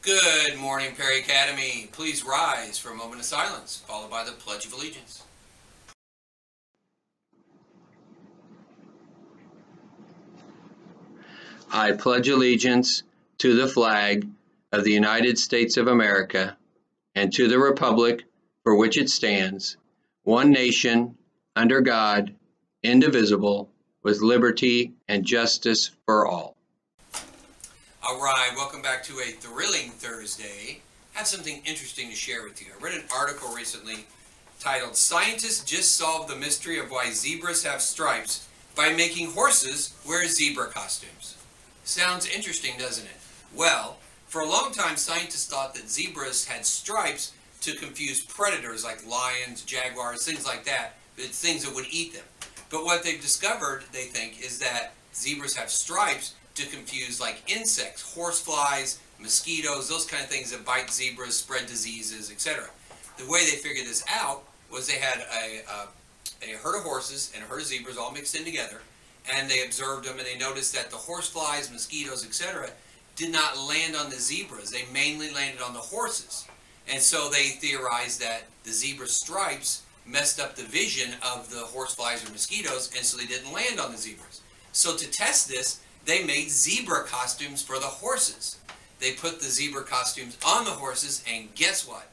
Good morning, Perry Academy. Please rise for a moment of silence, followed by the Pledge of Allegiance. I pledge allegiance to the flag of the United States of America and to the republic for which it stands, one nation, under God, indivisible, with liberty and justice for all. All right, welcome back to a thrilling Thursday. I have something interesting to share with you. I read an article recently titled, "Scientists Just Solved the Mystery of Why Zebras Have Stripes by Making Horses Wear Zebra Costumes." Sounds interesting, doesn't it? Well, for a long time, scientists thought that zebras had stripes to confuse predators like lions, jaguars, things like that, things that would eat them. But what they've discovered, they think, is that zebras have stripes to confuse like insects, horseflies, mosquitoes, those kind of things that bite zebras, spread diseases, etc. The way they figured this out was they had a herd of horses and a herd of zebras all mixed in together, and they observed them and they noticed that the horseflies, mosquitoes, etc. did not land on the zebras. They mainly landed on the horses. And so they theorized that the zebra stripes messed up the vision of the horseflies or mosquitoes, and so they didn't land on the zebras. So to test this, they made zebra costumes for the horses. They put the zebra costumes on the horses, and guess what?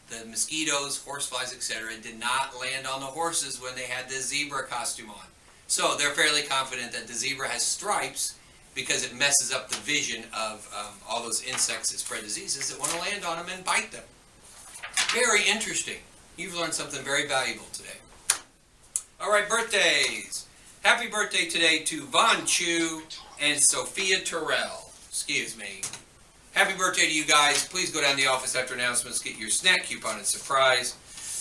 The mosquitoes, horseflies, etc. did not land on the horses when they had the zebra costume on. So they're fairly confident that the zebra has stripes because it messes up the vision of all those insects that spread diseases that want to land on them and bite them. Very interesting. You've learned something very valuable today. All right, birthdays. Happy birthday today to Von Chu and Sophia Terrell. Excuse me. Happy birthday to you guys. Please go down to the office after announcements, get your snack coupon and surprise.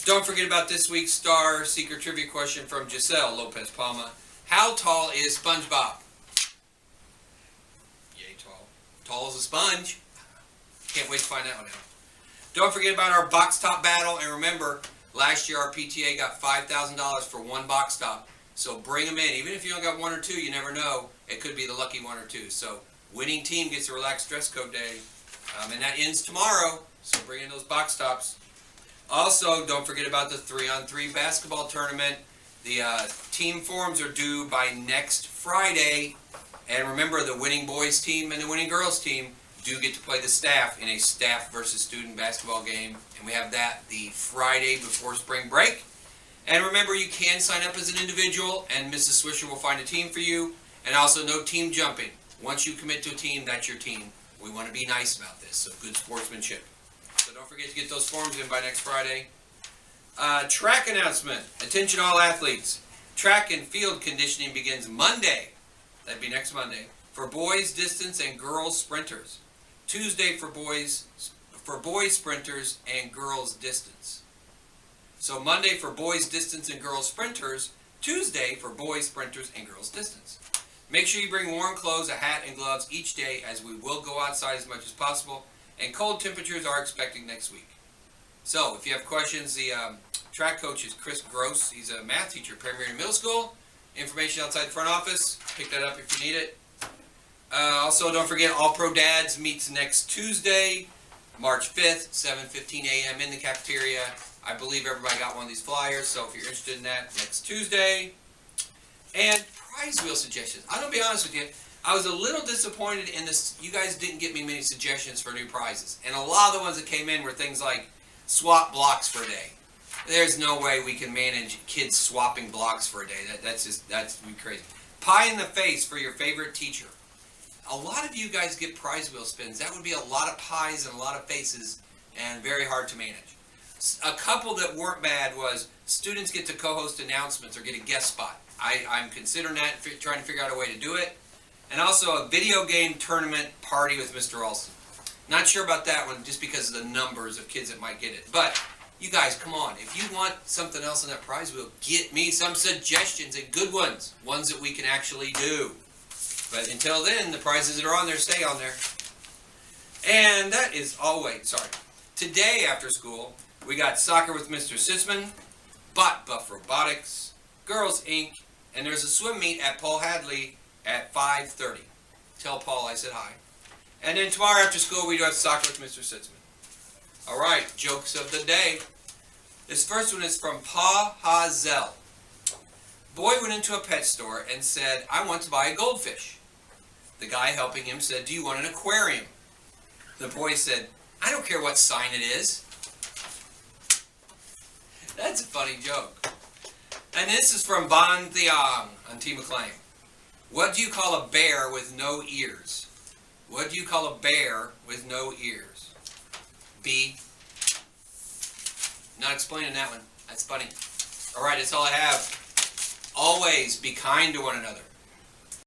Don't forget about this week's Star Seeker Trivia question from Giselle Lopez Palma. How tall is SpongeBob? Yay tall. Tall as a sponge. Can't wait to find that one out. Don't forget about our box top battle. And remember, last year our PTA got $5,000 for one box top. So bring them in. Even if you only got one or two, you never know. It could be the lucky one or two. So winning team gets a relaxed dress code day. And that ends tomorrow. So bring in those box tops. Also, don't forget about the 3-on-3 basketball tournament. The team forms are due by next Friday. And remember, the winning boys team and the winning girls team do get to play the staff in a staff versus student basketball game. And we have that the Friday before spring break. And remember, you can sign up as an individual, and Mrs. Swisher will find a team for you. And also, no team jumping. Once you commit to a team, that's your team. We want to be nice about this, so good sportsmanship. So don't forget to get those forms in by next Friday. Track announcement. Attention all athletes. Track and field conditioning begins Monday. That'd be next Monday. For boys distance and girls sprinters. Tuesday for boys sprinters and girls distance. So Monday for boys distance and girls sprinters. Tuesday for boys sprinters and girls distance. Make sure you bring warm clothes, a hat, and gloves each day, as we will go outside as much as possible, and cold temperatures are expected next week. So if you have questions, the track coach is Chris Gross. He's a math teacher at Perry Meridian Middle School. Information outside the front office. Pick that up if you need it. Also, don't forget, All Pro Dads meets next Tuesday, March 5th, 7:15 a.m. in the cafeteria. I believe everybody got one of these flyers, so if you're interested in that, next Tuesday. And prize wheel suggestions. I'm going to be honest with you. I was a little disappointed in this. You guys didn't get me many suggestions for new prizes. And a lot of the ones that came in were things like swap blocks for a day. There's no way we can manage kids swapping blocks for a day. That's crazy. Pie in the face for your favorite teacher. A lot of you guys get prize wheel spins. That would be a lot of pies and a lot of faces and very hard to manage. A couple that weren't bad was students get to co-host announcements or get a guest spot. I'm considering that, trying to figure out a way to do it. And also a video game tournament party with Mr. Alston. Not sure about that one just because of the numbers of kids that might get it. But you guys, come on. If you want something else on that prize wheel, get me some suggestions and good ones. Ones that we can actually do. But until then, the prizes that are on there stay on there. And that is today after school, we got soccer with Mr. Sisman, Bot Buff Robotics, Girls Inc., and there's a swim meet at Paul Hadley at 5:30. Tell Paul I said hi. And then tomorrow after school, we do have soccer with Mr. Sitzman. All right, jokes of the day. This first one is from Pa Hazel. Boy went into a pet store and said, I want to buy a goldfish. The guy helping him said, do you want an aquarium? The boy said, I don't care what sign it is. That's a funny joke. And this is from Ban Thiang on T. McLean. What do you call a bear with no ears? What do you call a bear with no ears? B. Not explaining that one. That's funny. All right, that's all I have. Always be kind to one another.